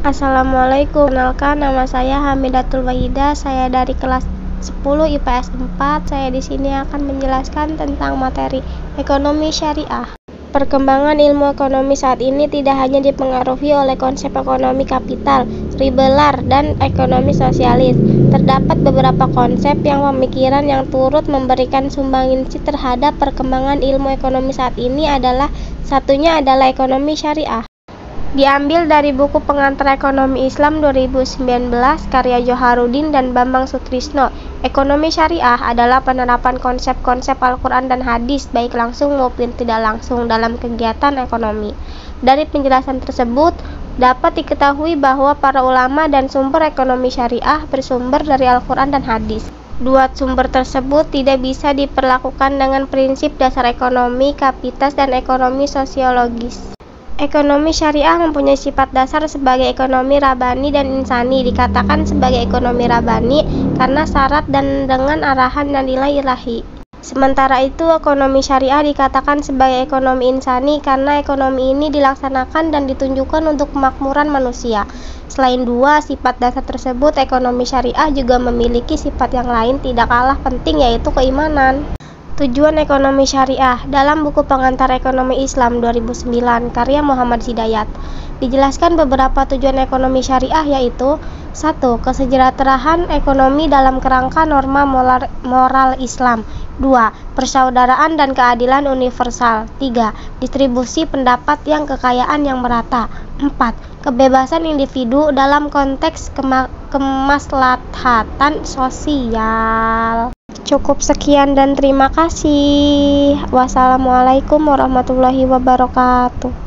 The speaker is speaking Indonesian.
Assalamualaikum, kenalkan nama saya Hamidatul Wahidah, saya dari kelas 10 IPS 4. Saya di sini akan menjelaskan tentang materi ekonomi syariah. Perkembangan ilmu ekonomi saat ini tidak hanya dipengaruhi oleh konsep ekonomi kapital, liberal, dan ekonomi sosialis. Terdapat beberapa konsep yang pemikiran yang turut memberikan sumbangsi terhadap perkembangan ilmu ekonomi saat ini satunya adalah ekonomi syariah. Diambil dari buku Pengantar Ekonomi Islam 2019 karya Joharuddin dan Bambang Sutrisno. Ekonomi syariah adalah penerapan konsep-konsep Al-Quran dan hadis baik langsung maupun tidak langsung dalam kegiatan ekonomi. Dari penjelasan tersebut dapat diketahui bahwa para ulama dan sumber ekonomi syariah bersumber dari Al-Quran dan hadis. Dua sumber tersebut tidak bisa diperlakukan dengan prinsip dasar ekonomi kapitas dan ekonomi sosiologis. Ekonomi syariah mempunyai sifat dasar sebagai ekonomi rabani dan insani. Dikatakan sebagai ekonomi rabani karena syarat dan dengan arahan dan nilai ilahi. Sementara itu, ekonomi syariah dikatakan sebagai ekonomi insani karena ekonomi ini dilaksanakan dan ditunjukkan untuk kemakmuran manusia. Selain dua sifat dasar tersebut, ekonomi syariah juga memiliki sifat yang lain tidak kalah penting, yaitu keimanan. Tujuan ekonomi syariah dalam buku Pengantar Ekonomi Islam 2009 karya Muhammad Hidayat dijelaskan beberapa tujuan ekonomi syariah, yaitu 1. Kesejahteraan ekonomi dalam kerangka norma moral Islam. 2. Persaudaraan dan keadilan universal. 3. Distribusi pendapat yang kekayaan yang merata. 4. Kebebasan individu dalam konteks kemaslahatan sosial. Cukup sekian dan terima kasih. Wassalamualaikum warahmatullahi wabarakatuh.